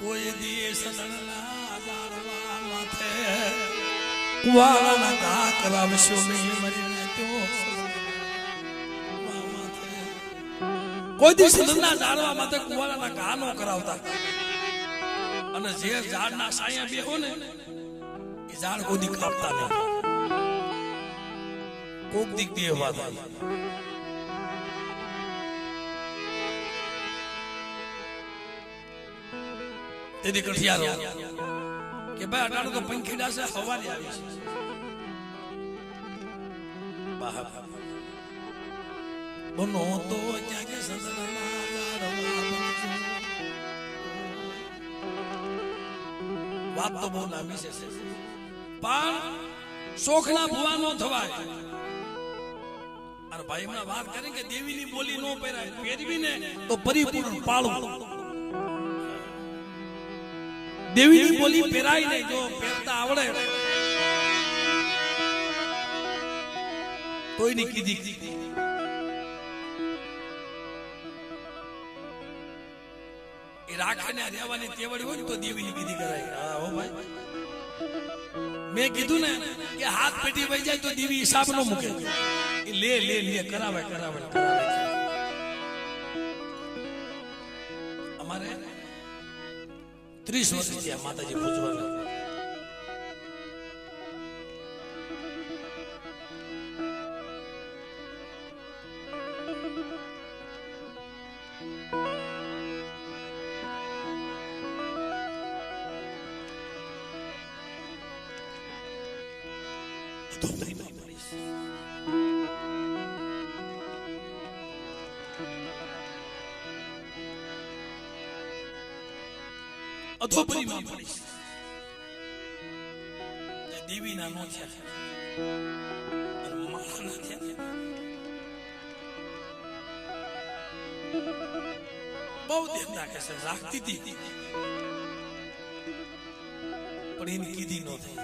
કોઈ દિવસ સદનના ઝાડવા માથે કુવાળાના ઘા કરાવશો નહીં મરીને તો કોઈ દિવસ સદનના ઝાડવા માથે કુવાળાના ઘા નો કરાવતા અને જે ઝાડના સાયા બેહો ને એ ઝાડ કોઈ દી કાપતા નહીં કોક દીક બેહવા થાય તેથી કઠિયારો કે ભાઈ અટાણું તો પંખીડા છે હવાને આવી છે બહાર બનો તો ક્યાં કે સદનના ઝાડવા વાત તો બહુ લાંબી છે પણ શોખના ભુવા નો થવાય અને ભાઈ હમણાં વાત કરી કે દેવીની બોલી નો પહેરાય પહેરવી ને તો પરિપૂર્ણ પાળવું દેવીની બોલી પહેરાય નહીં જો પહેરતા આવડે કોઈની કીધી એ રાખે ને રહેવાની તેવડ હોય ને તો દેવીની કીધી કરાય હા હો ભાઈ મેં કીધું ને કે હાથ પેટી વહી જાય તો દેવી હિસાબ નો મૂકે એ લે લે લે કરાવે કરાવે અમારે 30 વર્ષ થયા માતાજી પૂજવાના અધોપરીમાં પડીશ દેવીના નો થયા માળાના થયા બહુ ધ્યાન રાખે છે રાખતી હતી પણ એની કીધી નો થઈ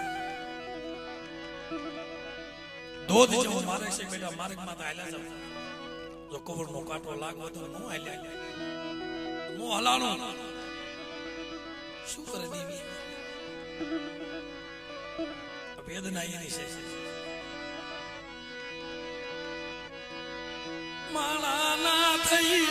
ધોધ જેવું મારે છે બેટા માર્ગમાં તો હાલ્યા જાવ જો કવર નો કાંટો લાગવો તો નો હાલ્યા નો હલાણો શું કરે દેવી વેદના એની છે માળા ના થઈ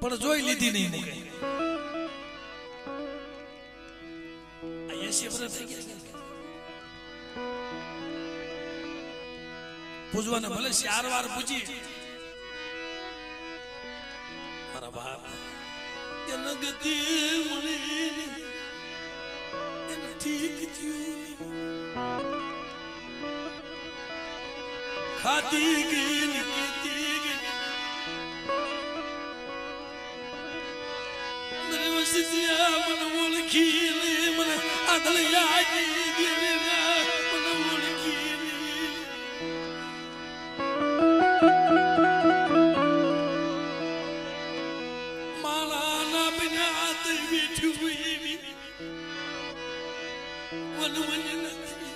પણ જોઈ લીધી નહીં મૂકે 80 વર્ષ થઈ ગયા પૂજવાને ભલે 4 વાર પૂજી મારા બાપ જનગતિ મળી એને ઠીક થયું ખાતી ગઈ નીકળતી ગઈ સિયા મને ઓળખી લે મને આદળ યાદી દેના મને ઓળખી લે માલા ના બિના તે બેઠું એવી વન વન નથી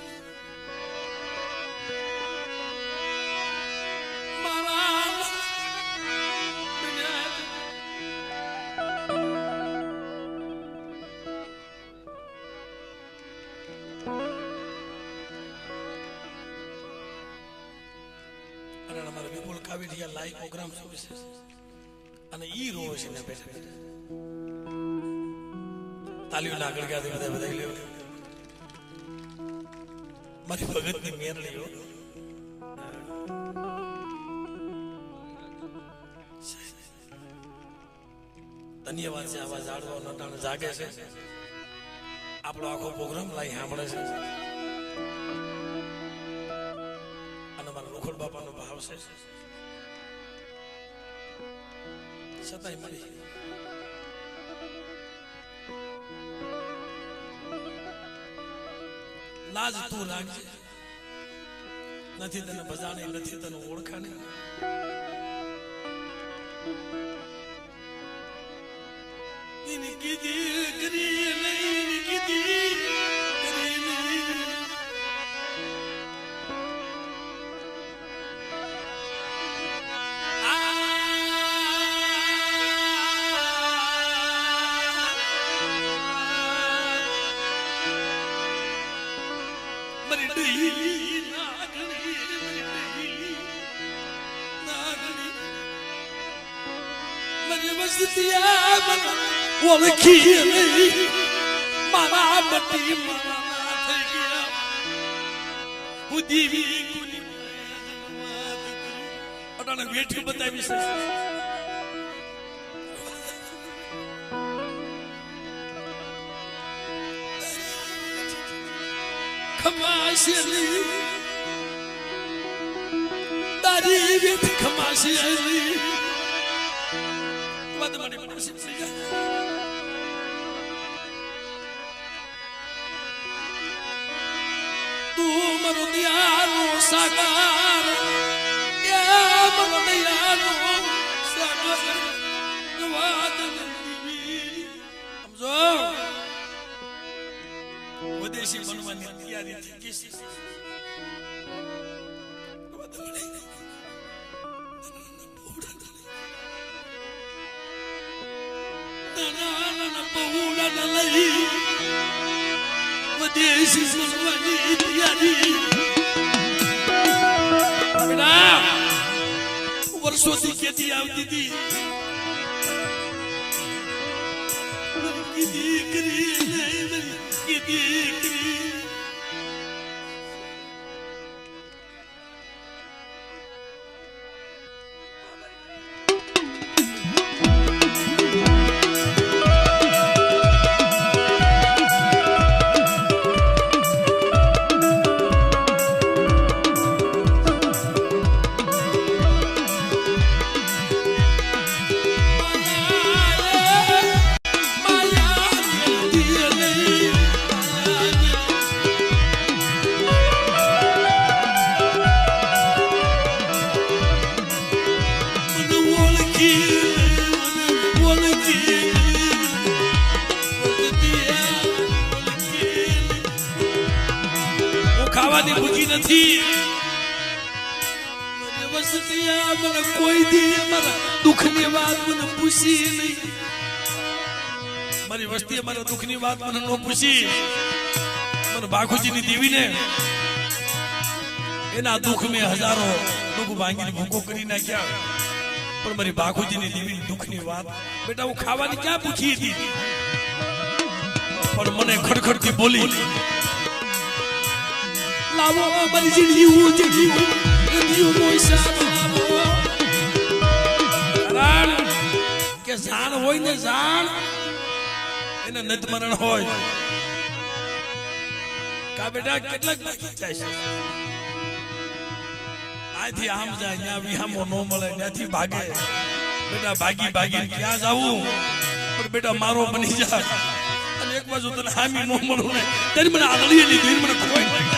લાઈવ પ્રોગ્રામ શું છે અને ઈ રોવે છે ને બેઠા બેઠા તાલીઓ આગળ ગયા બધા બધા લ્યો મારી ભગતની મેરલી હો ધન્યવાદ છે આવા ઝાડવા નટાણ જાગે છે આપણો આખો પ્રોગ્રામ લાઈ સાંભળે છે અને મારા રોખડ બાપાનો ભાવ છે છતાંય મળી લાજ તું રાખજે નથી તને બજાણી નથી તને ઓળખાણી ઓળખી નહીં મારા બટી મારા થઈ ગયા હું દીવી અટાણે વેઠી બતાવી છે ખમાશે તારી વેઠ ખમાશે તું મરો દિયાનો સાગર મરો દિયાનો સાગર સમજો વિદેશી બનવાની તૈયારી થઈ ગઈ છે વિદેશી બનવાની તૈયારી વર્ષોથી કેતી આવતી હતી ખાવાની ભૂખી નથી મને વસતિયા મને કોઈ દી મારા દુઃખની વાત મને પૂછી નહીં મારી વસ્તીએ મારા દુઃખની વાત મને ન પૂછી મને બાખુજીની દેવીને એના દુઃખ મેં હજારો દુઃખ ભાંગીને ભૂકો કરી નાખ્યા પણ મારી બાખુજીની દેવીની દુઃખની વાત બેટા હું ખાવાની ક્યાં પૂછી હતી પણ મને ખડખડથી બોલી લાવો મારી જિંદગી હું જિંદગી કારણ કે જાણ હોય ને જાણ એને નત મરણ હોય કા બેટા કેટલાક બાકી જાય છે આથી આમ જાય ત્યાં વિહામો ન મળે ત્યાંથી ભાગે બેટા ભાગી ભાગી ક્યાં જાવું પણ બેટા મારો બની જાય અને એક બાજુ તને હામી ન મળું ને તેની મને આગળ લીધી મને કોઈ